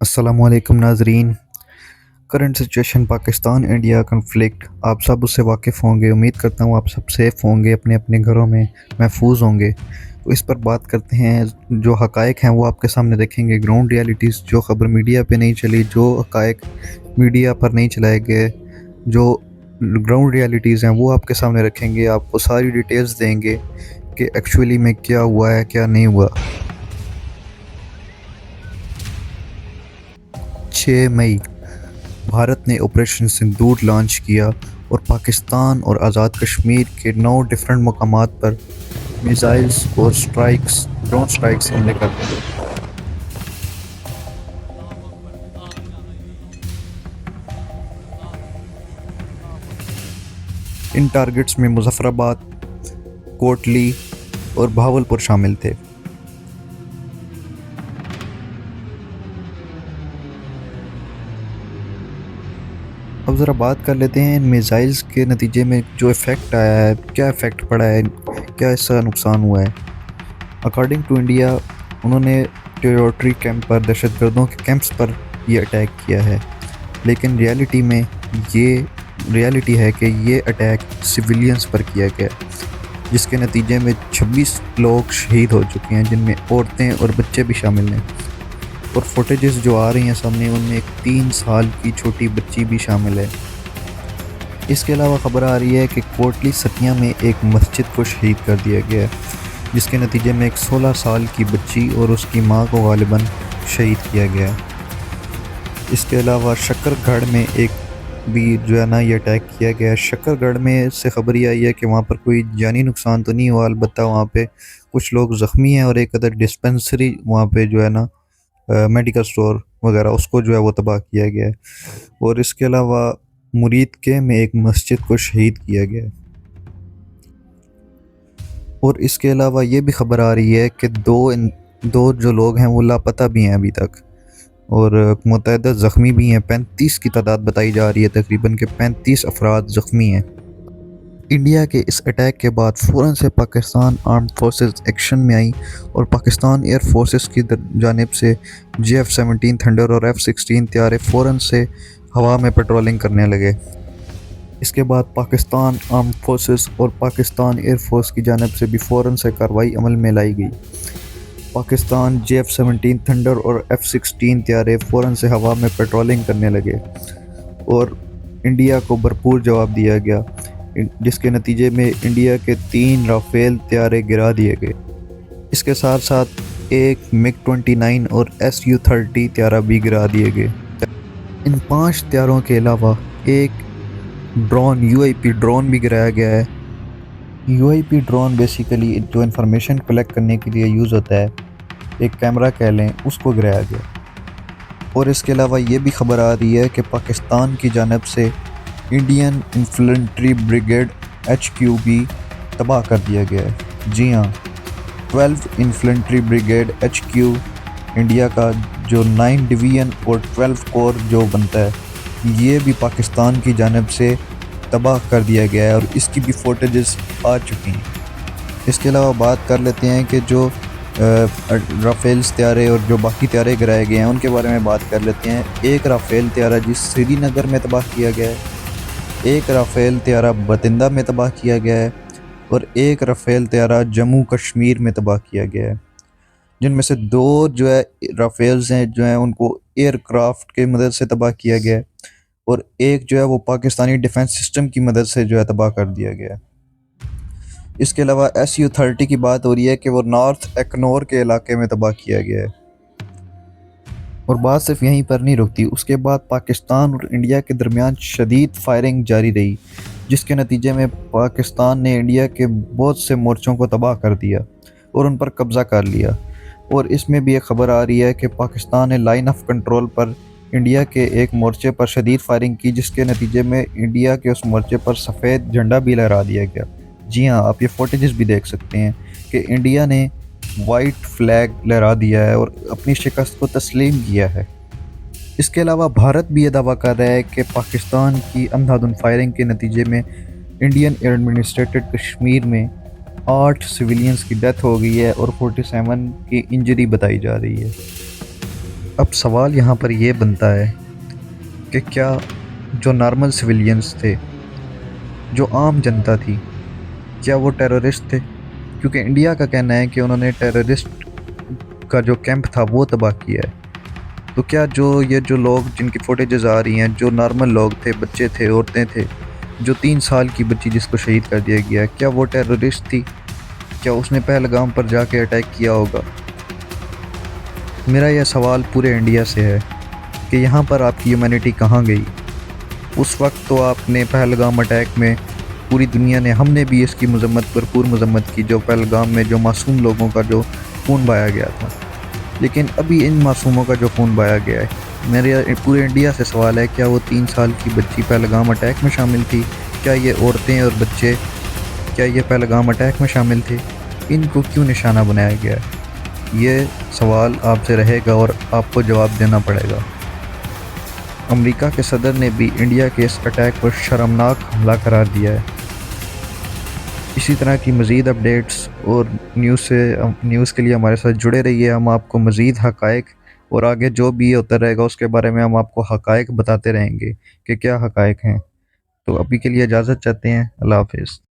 अस्सलामुअलैकुम नाजरीन। Current situation Pakistan India conflict आप सब उससे वाकिफ़ होंगे। उम्मीद करता हूँ आप सब सेफ़ होंगे, अपने अपने घरों में महफूज होंगे। तो इस पर बात करते हैं। जो हकायक हैं वो आपके सामने रखेंगे, ग्राउंड रियलिटीज़ जो ख़बर मीडिया पे नहीं चली, जो हकायक मीडिया पर नहीं चलाए गए, जो ग्राउंड रियलिटीज़ हैं वो आपके सामने रखेंगे। आपको सारी डिटेल्स देंगे कि एक्चुअली में क्या हुआ है, क्या नहीं हुआ। 6 मई भारत ने ऑपरेशन सिंदूर लॉन्च किया और पाकिस्तान और आज़ाद कश्मीर के 9 डिफरेंट मकामात पर मिसाइल्स और ड्रोन स्ट्राइक्स हमले कर दिए। इन टारगेट्स में मुजफ्फराबाद, कोटली और भावलपुर शामिल थे। अब ज़रा बात कर लेते हैं इन मिसाइल्स के नतीजे में जो इफ़ेक्ट आया है, क्या इफ़ेक्ट पड़ा है, क्या इसका नुकसान हुआ है। अकॉर्डिंग टू इंडिया, उन्होंने टेरिटरी कैंप पर, दहशतगर्दों के कैंप्स पर ये अटैक किया है, लेकिन रियलिटी है कि ये अटैक सिविलियंस पर किया गया, जिसके नतीजे में 26 लोग शहीद हो चुके हैं, जिनमें औरतें और बच्चे भी शामिल हैं। और फुटेजेस जो आ रही हैं सामने, उनमें एक 3 साल की छोटी बच्ची भी शामिल है। इसके अलावा खबर आ रही है कि कोटली सतिया में एक मस्जिद को शहीद कर दिया गया है, जिसके नतीजे में एक 16 साल की बच्ची और उसकी मां को गालिबन शहीद किया गया। इसके अलावा शक्करगढ़ में एक भी जो है ना ये अटैक किया गया। शक्करगढ़ में से खबर ये आई है कि वहाँ पर कोई जानी नुकसान तो नहीं हुआ, अलबत्ता वहाँ पे कुछ लोग ज़ख्मी हैं और एक अदर डिस्पेंसरी वहाँ पे जो है ना मेडिकल स्टोर वगैरह उसको जो है वो तबाह किया गया है। और इसके अलावा मुरीद के में एक मस्जिद को शहीद किया गया है। और इसके अलावा ये भी खबर आ रही है कि दो जो लोग हैं वो लापता भी हैं अभी तक, और मुतअद्दिद ज़ख्मी भी हैं। 35 की तादाद बताई जा रही है, तकरीबन के 35 अफराद ज़ख्मी हैं। इंडिया के इस अटैक के बाद फ़ौरन से पाकिस्तान आर्म्ड फोर्सेस एक्शन में आई और पाकिस्तान एयर फोर्सेस की जानिब से JF-17 थंडर और F-16 त्यारे फ़ौरन से हवा में पेट्रोलिंग करने लगे। इसके बाद पाकिस्तान आर्म्ड फोर्सेस और पाकिस्तान एयर फोर्स की जानिब से भी फ़ौरन से कार्रवाई अमल में लाई गई। पाकिस्तान JF-17 थंडर और F-16 त्यारे फ़ौरन से हवा में पेट्रोलिंग करने लगे और इंडिया को भरपूर जवाब दिया गया, जिसके नतीजे में इंडिया के 3 राफेल त्यारे गिरा दिए गए। इसके साथ साथ एक MiG-29 और Su-30 त्यारा भी गिरा दिए गए। इन 5 त्यारों के अलावा एक ड्रोन UAP ड्रोन भी गिराया गया है। UAP ड्रोन बेसिकली जो इंफॉर्मेशन कलेक्ट करने के लिए यूज़ होता है, एक कैमरा कह लें, उसको गिराया गया। और इसके अलावा ये भी खबर आ रही है कि पाकिस्तान की जानिब से इंडियन इन्फेंट्री ब्रिगेड HQ भी तबाह कर दिया गया है। जी हाँ, 12 इन्फेंट्री ब्रिगेड HQ इंडिया का जो 9 डिवीज़न और 12 कोर जो बनता है, ये भी पाकिस्तान की जानिब से तबाह कर दिया गया है और इसकी भी फुटेजेस आ चुकी हैं। इसके अलावा बात कर लेते हैं कि जो राफेल्स त्यारे और जो बाकी त्यारे गिराए गए हैं उनके बारे में बात कर लेते हैं। एक राफेल त्यारा जिस श्रीनगर में तबाह किया गया है, एक राफेल त्यारा बतिंदा में तबाह किया गया है और एक राफेल त्यारा जम्मू कश्मीर में तबाह किया गया है, जिनमें से 2 जो है राफेल्स हैं जो हैं उनको एयरक्राफ्ट की मदद से तबाह किया गया है और एक जो है वो पाकिस्तानी डिफेंस सिस्टम की मदद से जो है तबाह कर दिया गया है। इसके अलावा Su-30 की बात हो रही है कि वो नॉर्थ एक्नोर के इलाके में तबाह किया गया है। और बात सिर्फ यहीं पर नहीं रुकती, उसके बाद पाकिस्तान और इंडिया के दरमियान शदीद फायरिंग जारी रही, जिसके नतीजे में पाकिस्तान ने इंडिया के बहुत से मोर्चों को तबाह कर दिया और उन पर कब्ज़ा कर लिया। और इसमें भी एक खबर आ रही है कि पाकिस्तान ने लाइन ऑफ कंट्रोल पर इंडिया के एक मोर्चे पर शदीद फायरिंग की, जिसके नतीजे में इंडिया के उस मोर्चे पर सफ़ेद झंडा भी लहरा दिया गया। जी हाँ, आप ये फुटेजेस भी देख सकते हैं कि इंडिया ने वाइट फ्लैग लहरा दिया है और अपनी शिकस्त को तस्लीम किया है। इसके अलावा भारत भी ये दावा कर रहा है कि पाकिस्तान की अंधाधुंध फायरिंग के नतीजे में इंडियन एडमिनिस्ट्रेटेड कश्मीर में 8 सिविलियंस की डेथ हो गई है और 47 की इंजरी बताई जा रही है। अब सवाल यहाँ पर ये बनता है कि क्या जो नॉर्मल सिविलियंस थे, जो आम जनता थी, क्या वो टेररिस्ट थे? क्योंकि इंडिया का कहना है कि उन्होंने टेररिस्ट का जो कैंप था वो तबाह किया है। तो क्या जो लोग जिनकी फुटेजेस आ रही हैं, जो नॉर्मल लोग थे, बच्चे थे, औरतें थे, जो 3 साल की बच्ची जिसको शहीद कर दिया गया, क्या वो टेररिस्ट थी? क्या उसने पहलगाम पर जाके अटैक किया होगा? मेरा यह सवाल पूरे इंडिया से है कि यहाँ पर आपकी ह्यूमैनिटी कहाँ गई? उस वक्त तो आपने पहलगाम अटैक में, पूरी दुनिया ने, हमने भी इसकी मजम्मत, भरपूर मजम्मत की, जो पहलगाम में जो मासूम लोगों का जो खून बहाया गया था। लेकिन अभी इन मासूमों का जो खून बहाया गया है, मेरे पूरे इंडिया से सवाल है, क्या वो 3 साल की बच्ची पहलगाम अटैक में शामिल थी? क्या ये औरतें और बच्चे, क्या ये पहलगाम अटैक में शामिल थे? इनको क्यों निशाना बनाया गया है? ये सवाल आपसे रहेगा और आपको जवाब देना पड़ेगा। अमेरिका के सदर ने भी इंडिया के इस अटैक को शर्मनाक हमला करार दिया है। इसी तरह की मज़ीद अपडेट्स और न्यूज़ के लिए हमारे साथ जुड़े रहिए। हम आपको मज़ीद हक़ाइक़ और आगे जो भी होता रहेगा उसके बारे में हम आपको हक़ाइक़ बताते रहेंगे कि क्या हक़ाइक़ हैं। तो अभी के लिए इजाज़त चाहते हैं। अल्लाह हाफ़िज़।